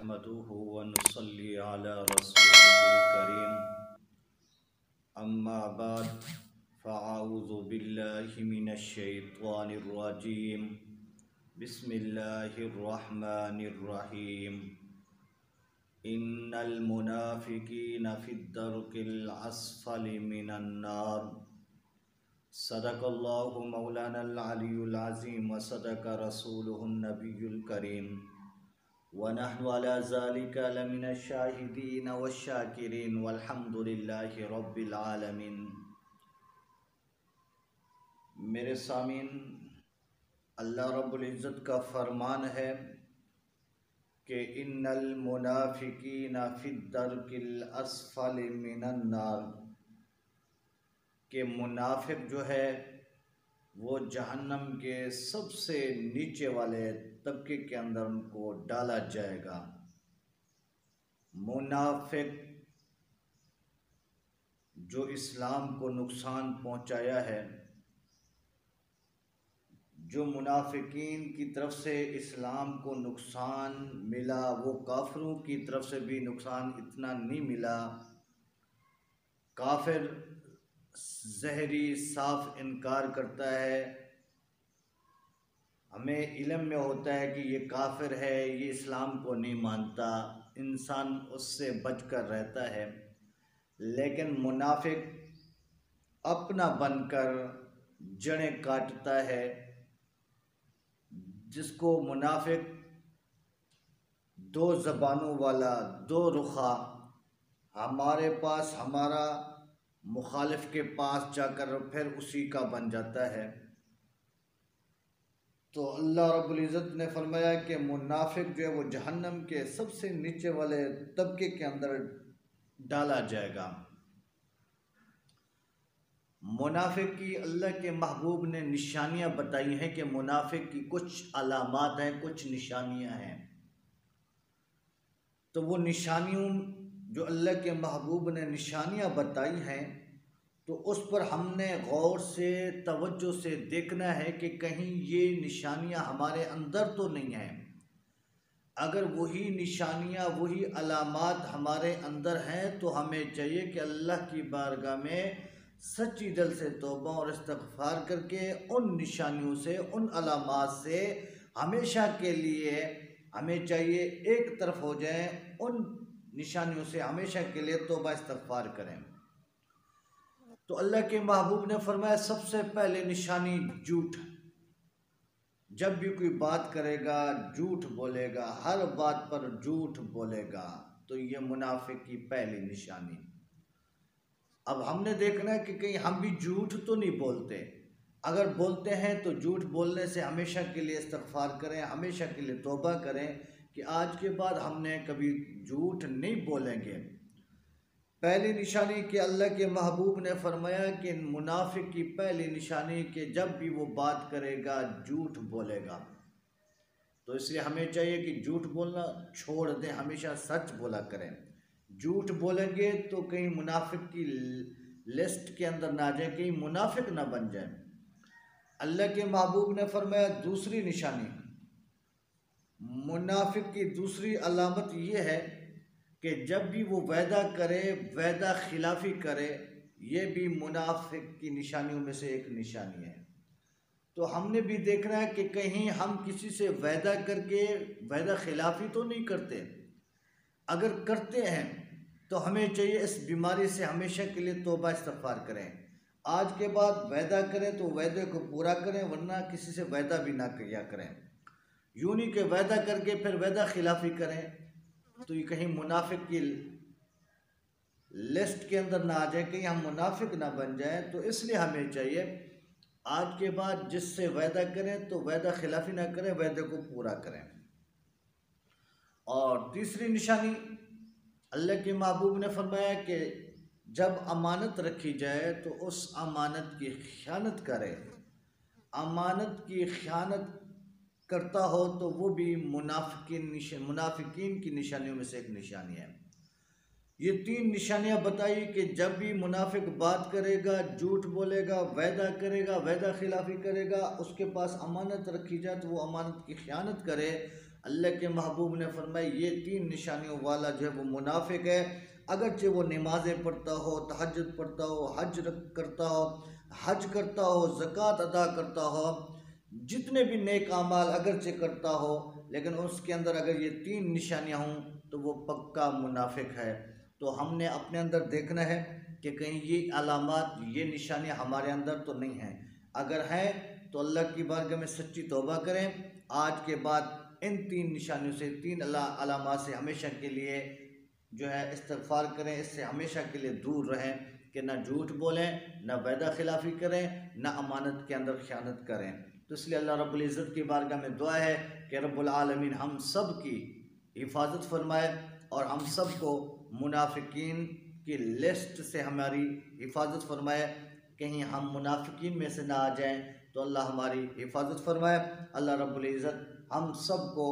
नहमदुहु व नुसल्ली अला रसूलिहिल करीम अम्मा बाद फ़अऊज़ु बिल्लाहि मिनश शैतानिर रजीम बिस्मिल्लाहिर रहमानिर रहीम इन्नल मुनाफ़िकीना फ़िद्दरकिल अस्फ़लि मिनन नार सदक़ल्लाहु मौलानल अलियुल अज़ीम व सदक़ रसूलुहुन नबियुल करीम व नहनु अला ज़ालिका लमिनश शाहिदीन वश्शाकिरीन वल्हम्दुलिल्लाहि रब्बिल आलमीन। मेरे सामीन, अल्लाह रब्बुल इज़्ज़त का फरमान है कि इन्नल मुनाफ़िकीना फ़िद्दरकिल अस्फ़लि मिनन नार, के मुनाफिक जो है वो जहन्नम के सबसे नीचे वाले तबके के अंदर उनको डाला जाएगा। मुनाफिक जो इस्लाम को नुकसान पहुंचाया है, जो मुनाफिकीन की तरफ से इस्लाम को नुकसान मिला, वो काफिरों की तरफ से भी नुकसान इतना नहीं मिला। काफिर ज़हरी साफ इनकार करता है, हमें इल्म में होता है कि ये काफिर है, ये इस्लाम को नहीं मानता, इंसान उससे बचकर रहता है। लेकिन मुनाफिक अपना बनकर जड़ें काटता है, जिसको मुनाफिक दो ज़बानों वाला, दो रुखा, हमारे पास हमारा मुखालिफ के पास जाकर फिर उसी का बन जाता है। तो अल्लाह रब्बुल इज़्ज़त ने फरमाया कि मुनाफिक जो है वो जहन्नम के सबसे नीचे वाले तबके के अंदर डाला जाएगा। मुनाफिक की अल्लाह के महबूब ने निशानियां बताई हैं कि मुनाफिक की कुछ अलामात हैं, कुछ निशानियां हैं। तो वो निशानियों जो अल्लाह के महबूब ने निशानियां बताई हैं, तो उस पर हमने गौर से तवज्जो से देखना है कि कहीं ये निशानियां हमारे अंदर तो नहीं हैं। अगर वही निशानियां, वही अलामात हमारे अंदर हैं, तो हमें चाहिए कि अल्लाह की बारगाह में सच्ची दिल से तौबा और इस्तग़फ़ार करके उन निशानियों से, उन अलामात से हमेशा के लिए हमें चाहिए एक तरफ हो जाएं, उन निशानियों से हमेशा के लिए तौबा इस्तग़फ़ार करें। तो अल्लाह के महबूब ने फरमाया सबसे पहले निशानी झूठ। जब भी कोई बात करेगा झूठ बोलेगा, हर बात पर झूठ बोलेगा, तो ये मुनाफिक की पहली निशानी। अब हमने देखना है कि कहीं हम भी झूठ तो नहीं बोलते। अगर बोलते हैं तो झूठ बोलने से हमेशा के लिए इस्तग़फ़ार करें, हमेशा के लिए तौबा करें कि आज के बाद हमने कभी झूठ नहीं बोलेंगे। पहली निशानी कि अल्लाह के महबूब ने फरमाया कि मुनाफिक की पहली निशानी कि जब भी वो बात करेगा झूठ बोलेगा। तो इसलिए हमें चाहिए कि झूठ बोलना छोड़ दें, हमेशा सच बोला करें। झूठ बोलेंगे तो कहीं मुनाफिक की लिस्ट के अंदर ना जाए, कहीं मुनाफिक ना बन जाए। अल्लाह के महबूब ने फरमाया दूसरी निशानी, मुनाफिक की दूसरी अलामत ये है कि जब भी वो वादा करे, वादा खिलाफी करे, ये भी मुनाफिक की निशानियों में से एक निशानी है। तो हमने भी देखना है कि कहीं हम किसी से वादा करके वादा खिलाफी तो नहीं करते। अगर करते हैं तो हमें चाहिए इस बीमारी से हमेशा के लिए तौबा इस्तग़फ़ार करें। आज के बाद वादा करें तो वादे को पूरा करें, वरना किसी से वादा भी ना किया करें। यूँ नहीं कि वादा करके फिर वादा खिलाफी करें, तो ये कहीं मुनाफिक की लिस्ट के अंदर ना आ जाए, कहीं हम मुनाफिक ना बन जाएं। तो इसलिए हमें चाहिए आज के बाद जिससे वादा करें तो वादा खिलाफी ना करें, वादे को पूरा करें। और तीसरी निशानी अल्लाह के महबूब ने फरमाया कि जब अमानत रखी जाए तो उस अमानत की ख़यानत करे। अमानत की ख़यानत करता हो तो वो भी मुनाफिकीन की निशानियों में से एक निशानी है। ये तीन निशानियां बताई कि जब भी मुनाफिक बात करेगा, झूठ बोलेगा, वादा करेगा, वादा खिलाफी करेगा, उसके पास अमानत रखी जाए तो वो अमानत की ख़यानत करे। अल्लाह के महबूब ने फरमाया ये 3 निशानियों वाला जो है वो मुनाफिक है। अगरचे वो नमाज़ें पढ़ता हो, तहज्जुद पढ़ता हो, हज करता हो, ज़कात अदा करता हो, जितने भी नेक अमाल अगरचे करता हो, लेकिन उसके अंदर अगर ये 3 निशानियाँ हों तो वो पक्का मुनाफिक है। तो हमने अपने अंदर देखना है कि कहीं ये अलामात, ये निशानियाँ हमारे अंदर तो नहीं हैं। अगर हैं तो अल्लाह की बारगाह में सच्ची तौबा करें। आज के बाद इन 3 निशानियों से, 3 अलामात से हमेशा के लिए जो है इस्तिग़फ़ार करें। इससे हमेशा के लिए दूर रहें कि ना झूठ बोलें, ना वादा खिलाफ़ी करें, ना अमानत के अंदर ख़यानत करें। तो इसलिए अल्लाह रब्बुल इज़्ज़त की बारगाह में दुआ है कि रब्बुल आलमीन हम सब की हिफाजत फरमाए और हम सब को मुनाफिकीन की लिस्ट से हमारी हिफाजत फरमाए। कहीं हम मुनाफिकीन में से ना आ जाएं तो अल्लाह हमारी हिफाजत फरमाए। अल्लाह रब्बुल इज़्ज़त हम सब को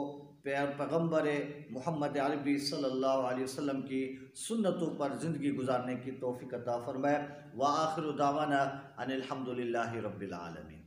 पैगम्बर मोहम्मद अरबी सल्लल्लाहु अलैहि वसल्लम की सुन्नतों पर ज़िंदगी गुजारने की तौफ़ीक़ अता फ़रमाए। व आखिरु दावाना अनिल हम्दुलिल्लाहि रब्बिल आलमीन।